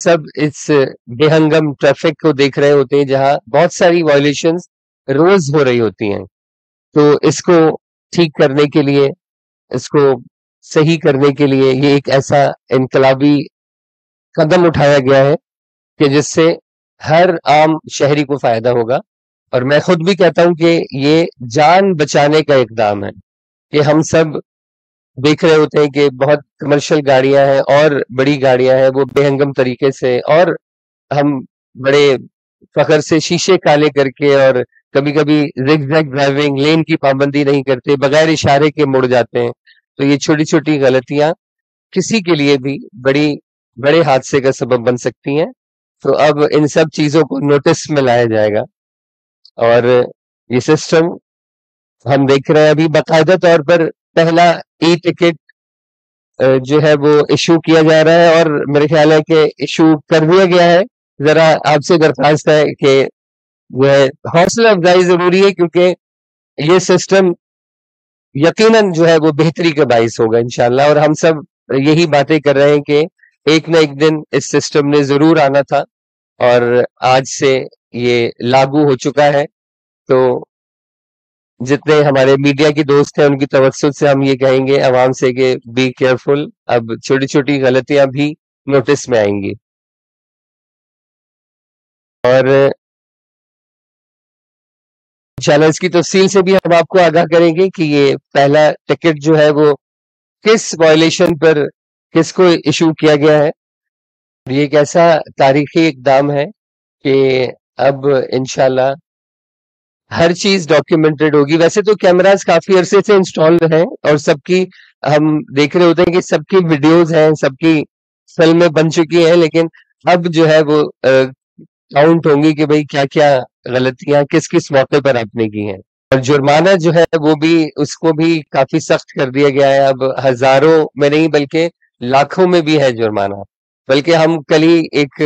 सब इस बेहंगम ट्रैफिक को देख रहे होते हैं जहां बहुत सारी वायलेशंस रोज हो रही होती हैं। तो इसको ठीक करने के लिए, इसको सही करने के लिए ये एक ऐसा इनकलाबी कदम उठाया गया है कि जिससे हर आम शहरी को फायदा होगा। और मैं खुद भी कहता हूं कि ये जान बचाने का इकदाम है कि हम सब देख रहे होते हैं कि बहुत कमर्शियल गाड़ियां हैं और बड़ी गाड़ियां हैं, वो बेहंगम तरीके से, और हम बड़े फखर से शीशे काले करके और कभी-कभी ज़िगज़ैग ड्राइविंग, लेन की पाबंदी नहीं करते, बगैर इशारे के मुड़ जाते हैं। तो ये छोटी-छोटी गलतियां किसी के लिए भी बड़े हादसे का सबब बन सकती हैं। तो अब इन सब चीजों को नोटिस में लाया जाएगा और ये सिस्टम हम देख रहे हैं अभी बाकायदा तौर पर पहला ई टिकट जो है वो इशू किया जा रहा है और मेरे ख्याल है कि इशू कर दिया गया है। जरा आपसे दरख्वास्त है कि जो है हौसला अफजाई जरूरी है, क्योंकि ये सिस्टम यकीनन जो है वो बेहतरी का बाइस होगा इंशाल्लाह। और हम सब यही बातें कर रहे हैं कि एक न एक दिन इस सिस्टम ने जरूर आना था और आज से ये लागू हो चुका है। तो जितने हमारे मीडिया की दोस्त हैं उनकी तवज्जो से हम ये कहेंगे आवाम से कि बी केयरफुल, अब छोटी छोटी गलतियां भी नोटिस में आएंगी। और इंशाल्लाह इसकी तफसील से भी हम आपको आगाह करेंगे कि ये पहला टिकट जो है वो किस वायलेशन पर किसको इशू किया गया है। ये एक ऐसा तारीखी इकदाम है कि अब इंशाल्लाह हर चीज डॉक्यूमेंटेड होगी। वैसे तो कैमरास काफी अरसे से इंस्टॉल हैं और सबकी हम देख रहे होते हैं कि सबकी वीडियोस हैं, सबकी फिल्में बन चुकी हैं, लेकिन अब जो है वो काउंट होंगी कि भाई क्या क्या गलतियां किस किस मौके पर आपने की हैं। और जुर्माना जो है वो भी, उसको भी काफी सख्त कर दिया गया है। अब हजारों में नहीं बल्कि लाखों में भी है जुर्माना। बल्कि हम कल ही एक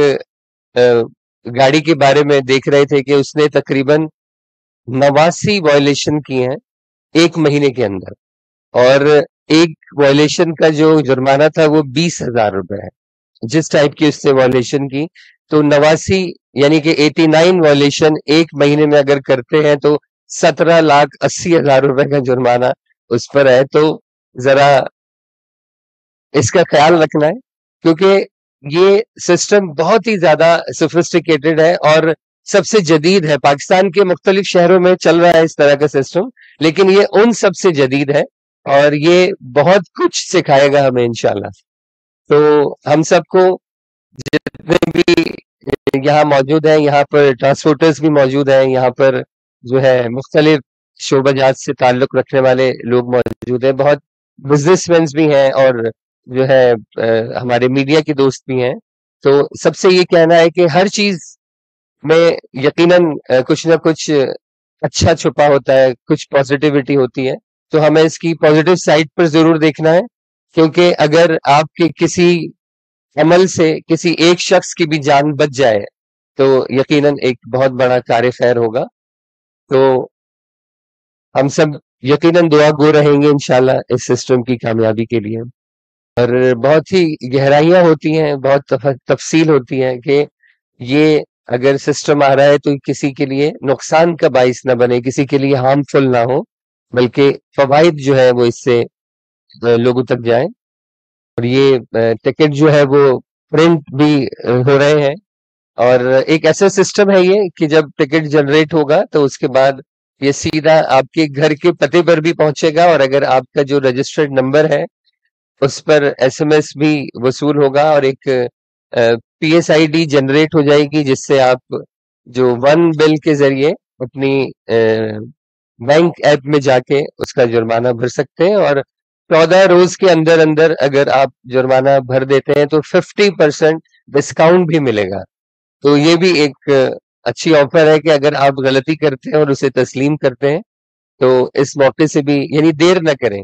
गाड़ी के बारे में देख रहे थे कि उसने तकरीबन 89 वायलेशन की हैं एक महीने के अंदर, और एक वायलेशन का जो जुर्माना था वो 20,000 रुपए है। जिस टाइप की उसने वायलेशन की, तो 89 यानी कि 89 वायलेशन एक महीने में अगर करते हैं तो 17,80,000 रुपए का जुर्माना उस पर है। तो जरा इसका ख्याल रखना है, क्योंकि ये सिस्टम बहुत ही ज्यादा सोफिस्टिकेटेड है और सबसे जदीद है। पाकिस्तान के मुख्तलिफ शहरों में चल रहा है इस तरह का सिस्टम, लेकिन ये उन सबसे जदीद है और ये बहुत कुछ सिखाएगा हमें इंशाल्लाह। तो हम सबको, जितने भी यहाँ मौजूद हैं, यहाँ पर ट्रांसपोर्टर्स भी मौजूद हैं, यहाँ पर जो है मुख्तलिफ शोबाजात से ताल्लुक रखने वाले लोग मौजूद हैं, बहुत बिजनेसमैन भी हैं और जो है हमारे मीडिया के दोस्त भी हैं। तो सबसे ये कहना है कि हर चीज में यकीनन कुछ ना कुछ अच्छा छुपा होता है, कुछ पॉजिटिविटी होती है। तो हमें इसकी पॉजिटिव साइड पर जरूर देखना है, क्योंकि अगर आपके किसी अमल से किसी एक शख्स की भी जान बच जाए तो यकीनन एक बहुत बड़ा कार्य खैर होगा। तो हम सब यकीनन दुआ गो रहेंगे इंशाल्लाह इस सिस्टम की कामयाबी के लिए। और बहुत ही गहराइयां होती हैं, बहुत तफसील होती है कि ये अगर सिस्टम आ रहा है तो किसी के लिए नुकसान का बाइस ना बने, किसी के लिए हार्मफुल ना हो, बल्कि फवाइद जो है वो इससे लोगों तक जाए। और ये टिकट जो है वो प्रिंट भी हो रहे हैं, और एक ऐसा सिस्टम है ये कि जब टिकट जनरेट होगा तो उसके बाद ये सीधा आपके घर के पते पर भी पहुंचेगा, और अगर आपका जो रजिस्टर्ड नंबर है उस पर एसएमएस भी वसूल होगा और एक पीएसआईडी जनरेट हो जाएगी, जिससे आप जो वन बिल के जरिए अपनी बैंक ऐप में जाके उसका जुर्माना भर सकते हैं। और 14 रोज के अंदर अंदर अगर आप जुर्माना भर देते हैं तो 50% डिस्काउंट भी मिलेगा। तो ये भी एक अच्छी ऑफर है कि अगर आप गलती करते हैं और उसे तस्लीम करते हैं तो इस मौके से भी, यानी देर न करें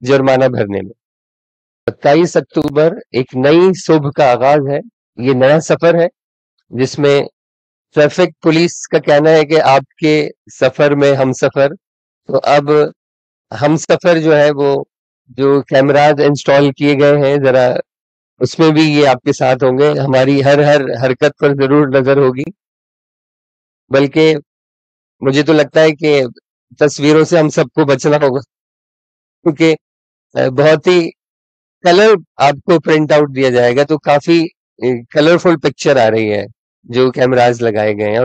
जुर्माना भरने में। 27 अक्टूबर एक नई सुबह का आगाज है, ये नया सफर है जिसमें ट्रैफिक पुलिस का कहना है कि आपके सफर में हम सफर। तो अब हम सफर जो है वो जो कैमराज इंस्टॉल किए गए हैं, जरा اس میں بھی یہ آپ کے ساتھ ہوں گے، ہماری ہر حرکت پر ضرور نظر ہوگی. بلکہ مجھے تو لگتا ہے کہ تصویروں سے ہم سب کو بچنا ہوگا، کیونکہ بہت ہی کلر آپ کو پرنٹ آؤٹ دیا جائے گا، تو کافی کلرفل پکچر آ رہی ہے جو کیمراز لگائے گئے ہیں.